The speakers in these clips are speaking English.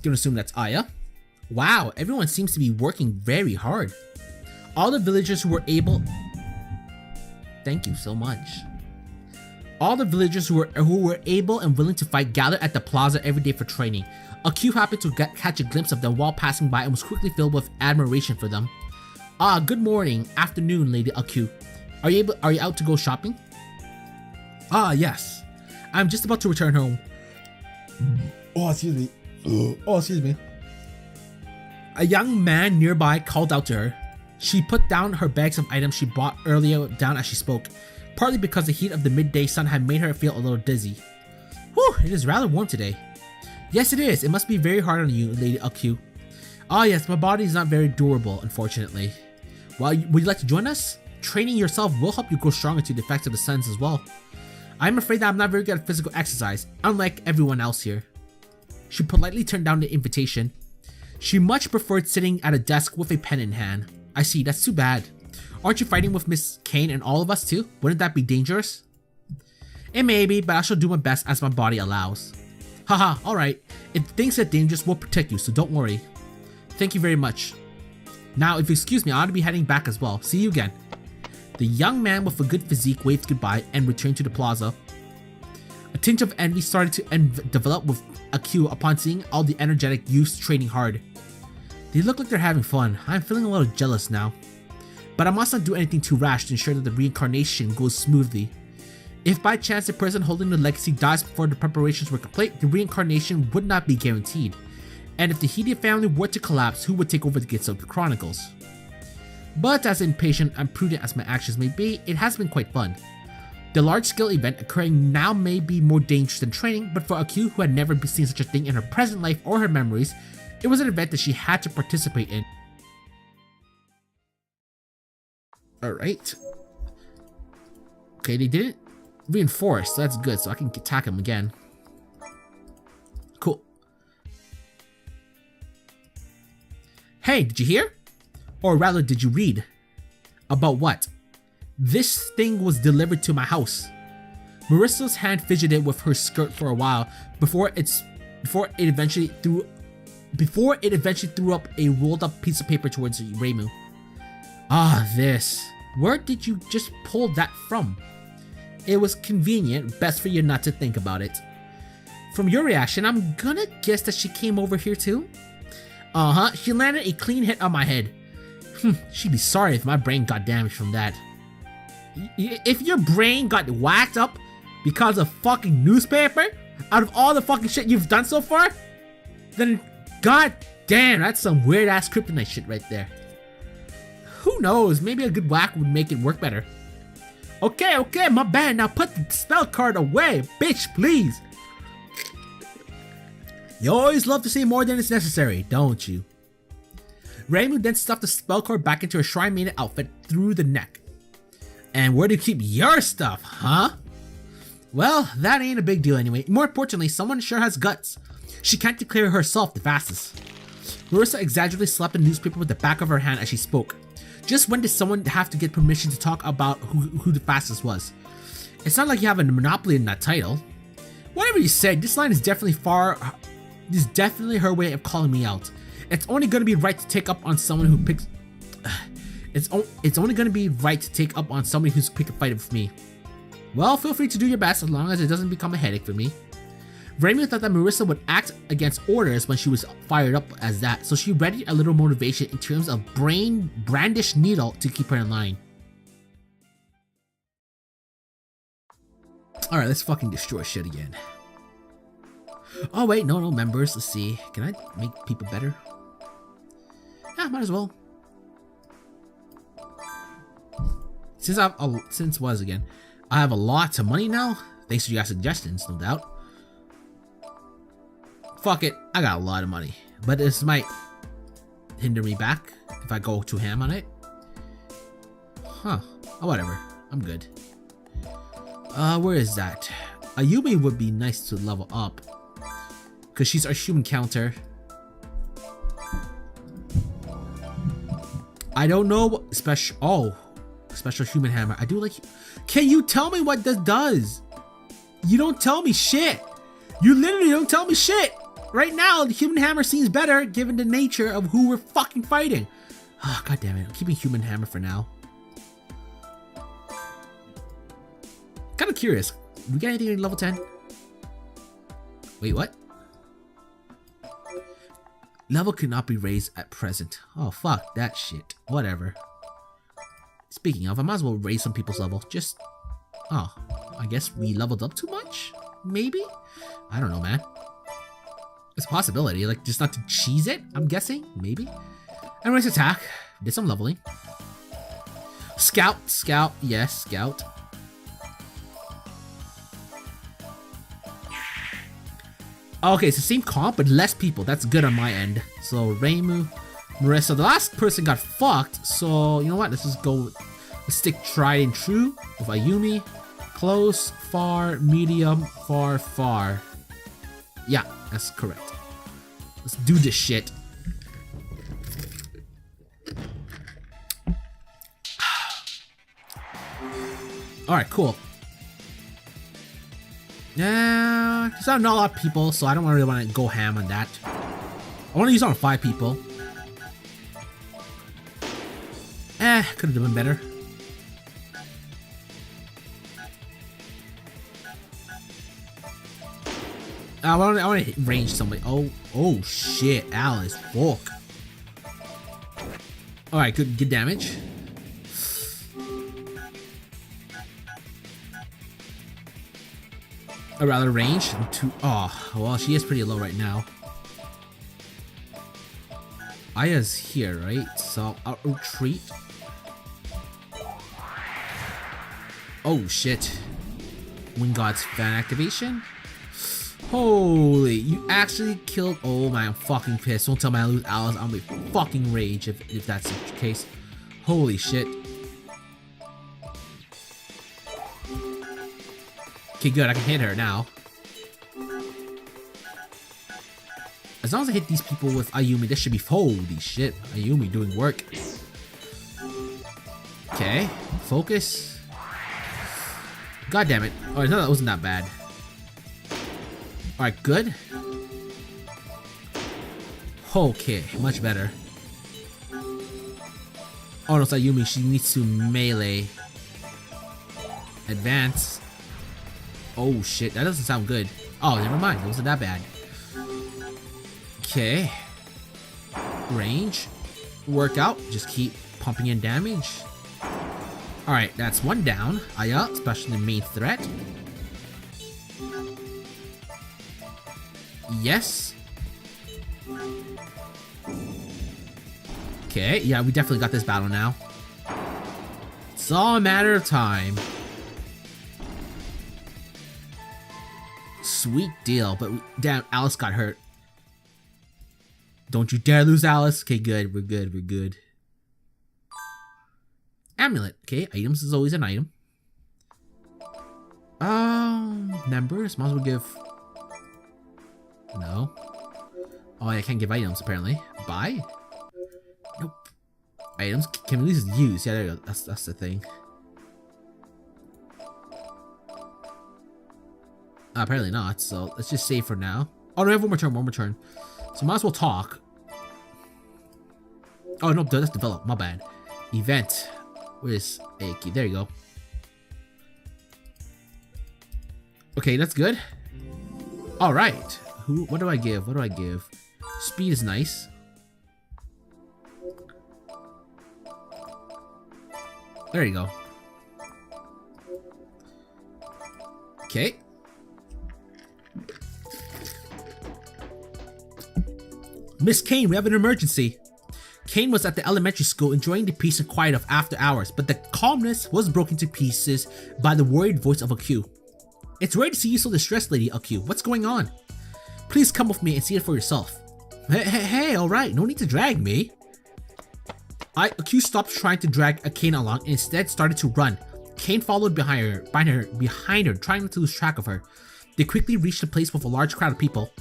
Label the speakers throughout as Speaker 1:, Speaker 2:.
Speaker 1: Gonna assume that's Aya. Wow, everyone seems to be working very hard. All the villagers who were able... Thank you so much. All the villagers who were able and willing to fight gathered at the plaza every day for training. Akyu happened to catch a glimpse of them while passing by and was quickly filled with admiration for them. Ah, good morning, afternoon, Lady Akyu. Are you out to go shopping? Ah, yes. I'm just about to return home. Oh, excuse me. Oh, excuse me. A young man nearby called out to her. She put down her bags of items she bought earlier down as she spoke, partly because the heat of the midday sun had made her feel a little dizzy. Whew, it is rather warm today. Yes, it is. It must be very hard on you, Lady Akyu. Ah, yes, my body is not very durable, unfortunately. Well, would you like to join us? Training yourself will help you grow stronger to the effects of the suns as well. I'm afraid that I'm not very good at physical exercise, unlike everyone else here. She politely turned down the invitation. She much preferred sitting at a desk with a pen in hand. I see, that's too bad. Aren't you fighting with Miss Kane and all of us too? Wouldn't that be dangerous? It may be, but I shall do my best as my body allows. Haha, alright. If things get dangerous, we'll protect you, so don't worry. Thank you very much. Now, if you excuse me, I ought to be heading back as well. See you again. The young man with a good physique waved goodbye and returned to the plaza. A tinge of envy started to develop with Akyu upon seeing all the energetic youths training hard. They look like they're having fun. I'm feeling a little jealous now. But I must not do anything too rash to ensure that the reincarnation goes smoothly. If by chance the person holding the legacy dies before the preparations were complete, the reincarnation would not be guaranteed. And if the Hide family were to collapse, who would take over the Gensokyo Chronicles? But as impatient and prudent as my actions may be, it has been quite fun. The large-scale event occurring now may be more dangerous than training, but for Akyu, who had never seen such a thing in her present life or her memories, it was an event that she had to participate in. Alright. Okay, they didn't reinforce, so that's good, so I can attack him again. Cool. Hey, did you hear? Or rather, did you read? About what? This thing was delivered to my house. Marissa's hand fidgeted with her skirt for a while before it eventually threw up a rolled up piece of paper towards Reimu. Ah, this. Where did you just pull that from? It was convenient, best for you not to think about it. From your reaction, I'm gonna guess that she came over here too? Uh-huh, she landed a clean hit on my head. She'd be sorry if my brain got damaged from that. If your brain got whacked up because of fucking newspaper, out of all the fucking shit you've done so far, then god damn, that's some weird ass kryptonite shit right there. Who knows, maybe a good whack would make it work better. Okay, my bad, now put the spell card away, bitch, please. You always love to say more than is necessary, don't you? Reimu then stuffed the spell card back into her shrine maiden outfit through the neck. And where do you keep your stuff, huh? Well, that ain't a big deal anyway. More importantly, someone sure has guts. She can't declare herself the fastest. Marissa exaggeratedly slapped the newspaper with the back of her hand as she spoke. Just when did someone have to get permission to talk about who the fastest was? It's not like you have a monopoly in that title. Whatever you say, this line is definitely her way of calling me out. It's only gonna be right to take up on someone who picks... It's only gonna be right to take up on somebody who's picked a fight with me. Well, feel free to do your best as long as it doesn't become a headache for me. Reimu thought that Marissa would act against orders when she was fired up as that, so she readied a little motivation in terms of brandish needle to keep her in line. Alright, let's fucking destroy shit again. Oh wait, no members, let's see. Can I make people better? Yeah, might as well. Since I have a lot of money now, thanks to your suggestions, no doubt. Fuck it, I got a lot of money, but this might hinder me back if I go too ham on it. Huh, oh, whatever, I'm good. Where is that? Ayumi would be nice to level up, because she's our human counter. I don't know what special human hammer. I do like. Can you tell me what this does? You don't tell me shit. You literally don't tell me shit. Right now, the human hammer seems better given the nature of who we're fucking fighting. Oh, god damn it. I'm keeping human hammer for now. Kind of curious. We got anything in level 10? Wait, what? Level could not be raised at present. Oh, fuck that shit. Whatever. Speaking of, I might as well raise some people's level. Just... Oh, I guess we leveled up too much? Maybe? I don't know, man. It's a possibility. Like, just not to cheese it, I'm guessing? Maybe? Anyways, attack. Did some leveling. Scout. Scout. Yes, scout. Okay, it's the same comp, but less people. That's good on my end. So, Reimu, Marissa. The last person got fucked, so you know what? Let's just go. Let's stick tried and true with Ayumi. Close, far, medium, far, far. Yeah, that's correct. Let's do this shit. Alright, cool. Yeah, there's not a lot of people, so I don't really want to go ham on that. I want to use it on 5 people. Could have been better. I want to range somebody. Oh shit, Alice, fuck. All right, good damage. I'd rather range than to. Oh, well, she is pretty low right now. Aya's here, right? So I'll retreat. Oh shit! Wind God's fan activation. Holy, you actually killed. Oh my, I'm fucking pissed. Don't tell me I lose Alice. I'm gonna be fucking rage if that's the case. Holy shit. Okay, good. I can hit her now. As long as I hit these people with Ayumi, this should be. Holy shit. Ayumi doing work. Okay. Focus. God damn it. Oh, I thought that wasn't that bad. Alright, good. Okay, much better. Oh no, it's Ayumi. She needs to melee. Advance. Oh shit, that doesn't sound good. Oh, never mind. It wasn't that bad. Okay. Range. Workout. Just keep pumping in damage. Alright, that's one down. Aya, especially the main threat. Yes. Okay, yeah, we definitely got this battle now. It's all a matter of time. Sweet deal, but damn, Alice got hurt. Don't you dare lose Alice. Okay, good, we're good, we're good. Amulet. Okay, items is always an item. Members, might as well give. No. Oh, I can't give items apparently. Buy? Nope. Items can we at least use? Yeah, there you go. That's the thing. Apparently not. So let's just save for now. Oh no, we have one more turn. So might as well talk. Oh no, that's develop. My bad. Event. Where's Aki? There you go. Okay, that's good. All right. What do I give? What do I give? Speed is nice. There you go. Okay. Miss Kane, we have an emergency. Kane was at the elementary school enjoying the peace and quiet of after hours, but the calmness was broken to pieces by the worried voice of Aku. It's rare to see you so distressed, Lady Aku. What's going on? Please come with me and see it for yourself. Hey, alright, no need to drag me. Aku stopped trying to drag Kane along and instead started to run. Kane followed behind her, trying not to lose track of her. They quickly reached a place with a large crowd of people.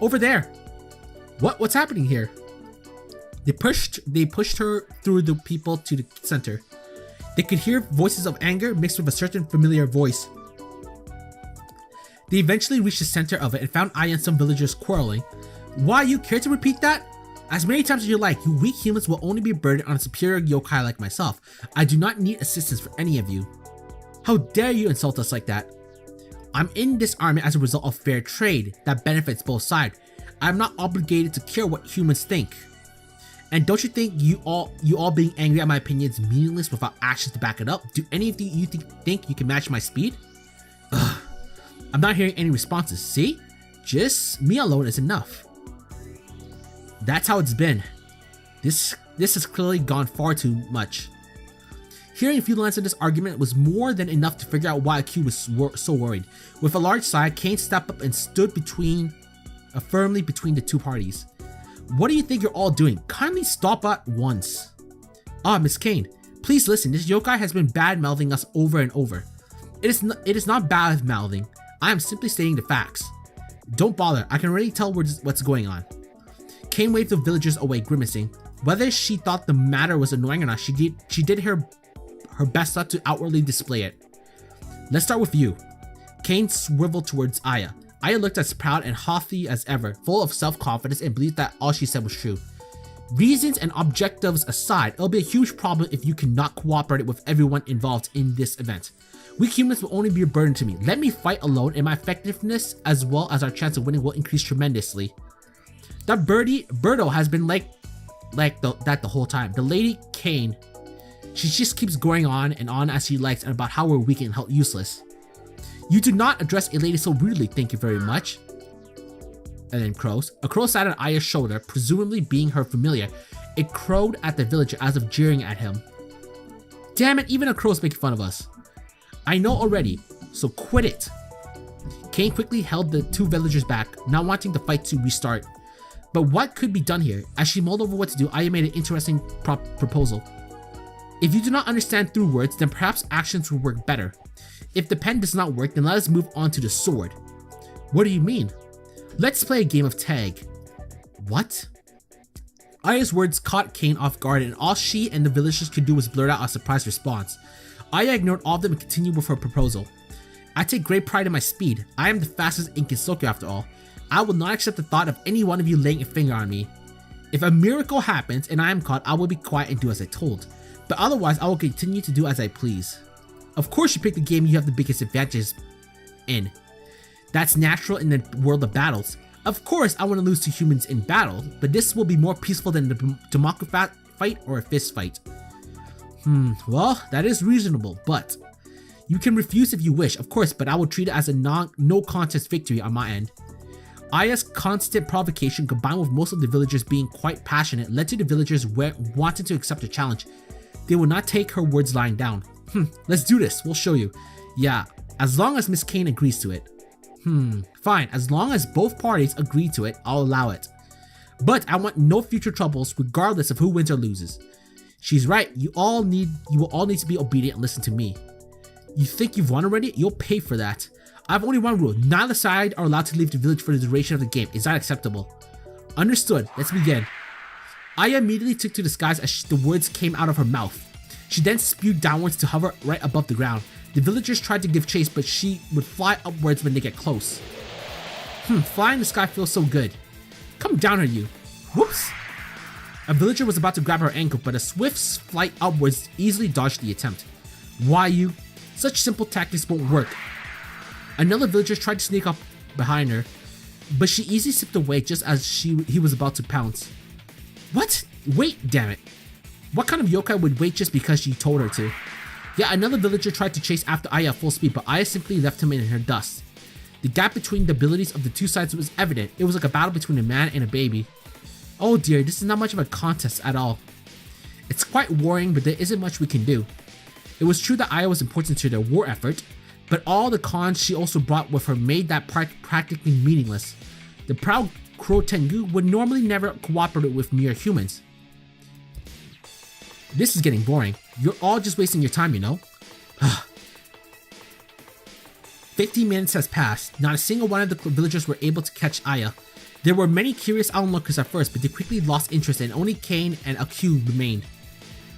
Speaker 1: Over there! What's happening here? They pushed her through the people to the center. They could hear voices of anger mixed with a certain familiar voice. They eventually reached the center of it and found Aya and some villagers quarreling. Why, you care to repeat that? As many times as you like, you weak humans will only be burdened on a superior yokai like myself. I do not need assistance for any of you. How dare you insult us like that? I'm in this army as a result of fair trade that benefits both sides. I'm not obligated to care what humans think. And don't you think you all being angry at my opinion is meaningless without actions to back it up? Do any of you think you can match my speed? Ugh. I'm not hearing any responses. See? Just me alone is enough. That's how it's been. This has clearly gone far too much. Hearing a few lines of this argument was more than enough to figure out why Q was so worried. With a large sigh, Kane stepped up and stood firmly between the two parties. What do you think you're all doing? Kindly stop at once. Ah, Miss Kane, please listen. This yokai has been bad-mouthing us over and over. It is not bad-mouthing. I am simply stating the facts. Don't bother. I can already tell what's going on. Kane waved the villagers away, grimacing. Whether she thought the matter was annoying or not, she did her best not to outwardly display it. Let's start with you. Kane swiveled towards Aya. Aya looked as proud and haughty as ever, full of self-confidence and believed that all she said was true. Reasons and objectives aside, it'll be a huge problem if you cannot cooperate with everyone involved in this event. Weak humans will only be a burden to me. Let me fight alone and my effectiveness as well as our chance of winning will increase tremendously. That Birdo has been like that the whole time. The lady Kane, she just keeps going on and on as she likes and about how we're weak and useless. You do not address a lady so rudely, thank you very much. And then crows. A crow sat on Aya's shoulder, presumably being her familiar. It crowed at the villager as if jeering at him. Damn it, even a crow's making fun of us. I know already, so quit it. Kane quickly held the two villagers back, not wanting the fight to restart. But what could be done here? As she mulled over what to do, Aya made an interesting proposal. If you do not understand through words, then perhaps actions will work better. If the pen does not work, then let us move on to the sword. What do you mean? Let's play a game of tag. What? Aya's words caught Kane off guard and all she and the villagers could do was blurt out a surprised response. Aya ignored all of them and continued with her proposal. I take great pride in my speed. I am the fastest in Gensokyo after all. I will not accept the thought of any one of you laying a finger on me. If a miracle happens and I am caught, I will be quiet and do as I told. But otherwise, I will continue to do as I please. Of course you pick the game you have the biggest advantages in. That's natural in the world of battles. Of course I want to lose to humans in battle, but this will be more peaceful than the democracy fight or a fist fight. Well, that is reasonable, but you can refuse if you wish, of course, but I will treat it as a no contest victory on my end. Aya's constant provocation combined with most of the villagers being quite passionate led to the villagers wanting to accept the challenge. They will not take her words lying down. Let's do this, we'll show you. Yeah, as long as Miss Kane agrees to it. Fine, as long as both parties agree to it, I'll allow it. But I want no future troubles regardless of who wins or loses. She's right, you will all need to be obedient and listen to me. You think you've won already? You'll pay for that. I have only one rule, neither side are allowed to leave the village for the duration of the game. Is that acceptable? Understood, let's begin. Aya immediately took to the skies as the words came out of her mouth. She then spewed downwards to hover right above the ground. The villagers tried to give chase, but she would fly upwards when they get close. Flying in the sky feels so good. Come down here, you. Whoops! A villager was about to grab her ankle, but a swift flight upwards easily dodged the attempt. Why, you? Such simple tactics won't work. Another villager tried to sneak up behind her, but she easily slipped away just as he was about to pounce. What? Wait, damn it. What kind of yokai would wait just because she told her to? Yeah, another villager tried to chase after Aya at full speed, but Aya simply left him in her dust. The gap between the abilities of the two sides was evident. It was like a battle between a man and a baby. Oh dear, this is not much of a contest at all. It's quite worrying, but there isn't much we can do. It was true that Aya was important to their war effort, but all the cons she also brought with her made that practically meaningless. The proud Crow Tengu would normally never cooperate with mere humans. This is getting boring. You're all just wasting your time, you know? 15 minutes has passed. Not a single one of the villagers were able to catch Aya. There were many curious onlookers at first, but they quickly lost interest and only Kane and Akyu remained.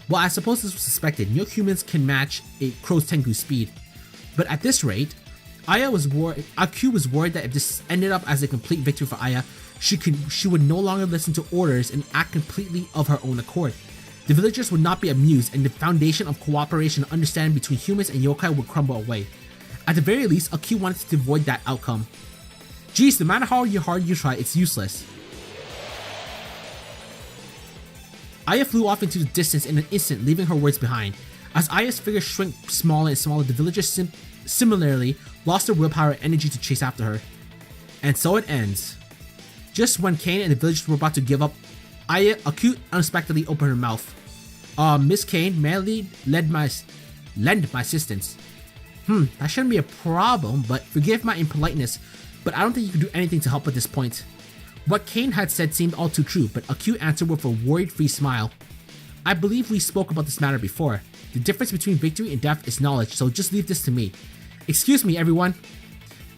Speaker 1: Well, I suppose this was suspected. No humans can match a Crow's Tengu's speed. But at this rate, Aku was worried that if this ended up as a complete victory for Aya, she would no longer listen to orders and act completely of her own accord. The villagers would not be amused, and the foundation of cooperation and understanding between humans and yokai would crumble away. At the very least, Aku wanted to avoid that outcome. Geez, no matter how hard you try, it's useless. Aya flew off into the distance in an instant, leaving her words behind. As Aya's figure shrank smaller and smaller, the villagers similarly lost their willpower and energy to chase after her. And so it ends. Just when Kane and the villagers were about to give up, Aku unexpectedly opened her mouth. Miss Kane, may I lend my assistance? That shouldn't be a problem, but forgive my impoliteness, but I don't think you can do anything to help at this point. What Kane had said seemed all too true, but Aku answered with a worried-free smile. I believe we spoke about this matter before. The difference between victory and death is knowledge, so just leave this to me. Excuse me, everyone.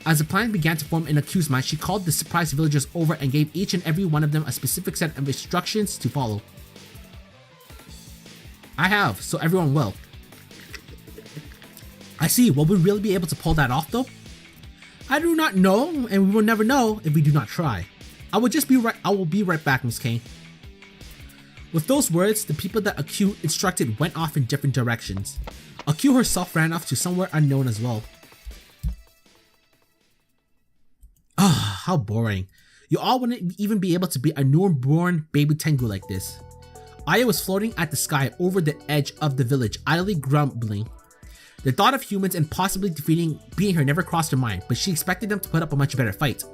Speaker 1: As the plan began to form in Aku's mind, she called the surprised villagers over and gave each and every one of them a specific set of instructions to follow. I have, so everyone will. I see, will we really be able to pull that off though? I do not know, and we will never know if we do not try. I will be right back, Miss Kane. With those words, the people that Aku instructed went off in different directions. Aku herself ran off to somewhere unknown as well. Ah, how boring. You all wouldn't even be able to be a newborn baby Tengu like this. Aya was floating at the sky over the edge of the village, idly grumbling. The thought of humans and possibly beating her never crossed her mind, but she expected them to put up a much better fight.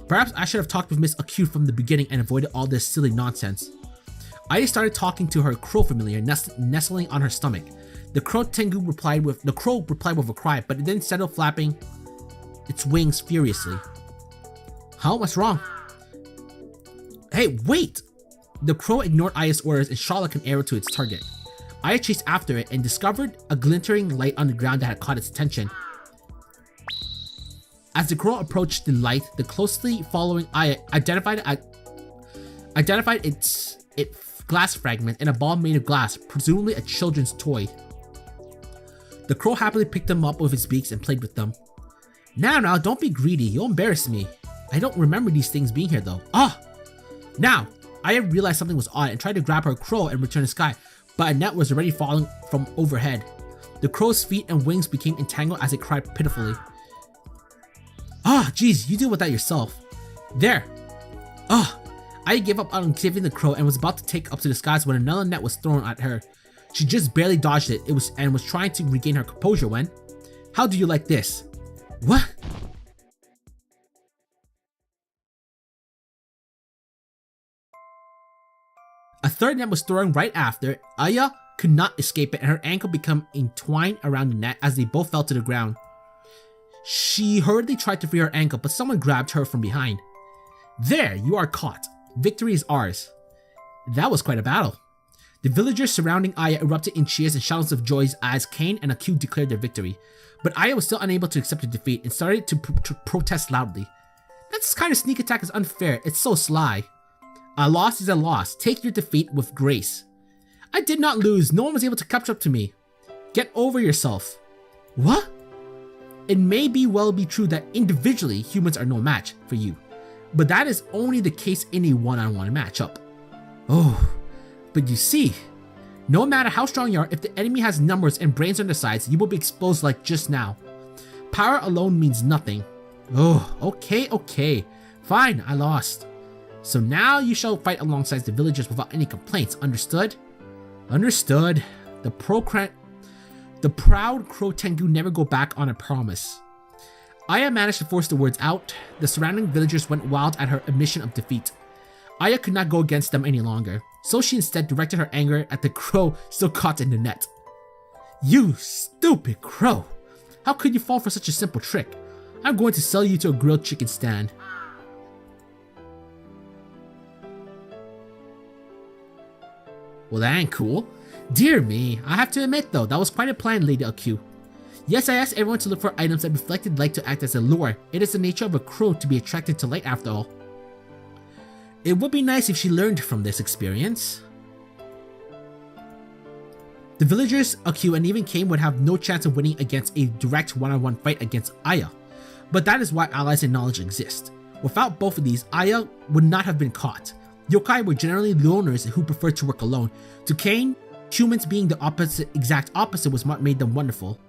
Speaker 1: Perhaps I should have talked with Miss Aku from the beginning and avoided all this silly nonsense. Aya started talking to her crow familiar, nestling on her stomach. The crow replied with a cry, but it then settled flapping its wings furiously. Huh? What's wrong? Hey, wait! The crow ignored Aya's orders and shot like an arrow to its target. Aya chased after it and discovered a glittering light on the ground that had caught its attention. As the crow approached the light, the closely following Aya identified its glass fragment in a ball made of glass, presumably a children's toy. The crow happily picked them up with its beaks and played with them. Now, don't be greedy, you'll embarrass me. I don't remember these things being here though. Now, Aya realized something was odd and tried to grab her crow and return to the sky, but a net was already falling from overhead. The crow's feet and wings became entangled as it cried pitifully. Geez, you deal with that yourself. There. Aya gave up on saving the crow and was about to take up to the skies when another net was thrown at her. She just barely dodged it. And was trying to regain her composure when... How do you like this? What? A third net was thrown right after. Aya could not escape it and her ankle became entwined around the net as they both fell to the ground. She hurriedly tried to free her ankle, but someone grabbed her from behind. There, you are caught. Victory is ours. That was quite a battle. The villagers surrounding Aya erupted in cheers and shouts of joy as Kane and Aku declared their victory. But Aya was still unable to accept her defeat and started to protest loudly. That kind of sneak attack is unfair. It's so sly. A loss is a loss. Take your defeat with grace. I did not lose. No one was able to catch up to me. Get over yourself. What? It may well be true that individually humans are no match for you, but that is only the case in a one-on-one matchup. But you see, no matter how strong you are, if the enemy has numbers and brains on their sides, you will be exposed like just now. Power alone means nothing. Okay. Fine, I lost. So now you shall fight alongside the villagers without any complaints, understood? Understood. The proud Crow Tengu never go back on a promise. Aya managed to force the words out. The surrounding villagers went wild at her admission of defeat. Aya could not go against them any longer, so she instead directed her anger at the crow still caught in the net. You stupid crow! How could you fall for such a simple trick? I'm going to sell you to a grilled chicken stand. Well, that ain't cool. Dear me, I have to admit though, that was quite a plan, Lady Aku. Yes, I asked everyone to look for items that reflected light to act as a lure. It is the nature of a crow to be attracted to light after all. It would be nice if she learned from this experience. The villagers, Aku, and even Kane would have no chance of winning against a direct one-on-one fight against Aya. But that is why allies and knowledge exist. Without both of these, Aya would not have been caught. Yokai were generally loners who preferred to work alone. To Kane, humans being the exact opposite was what made them wonderful.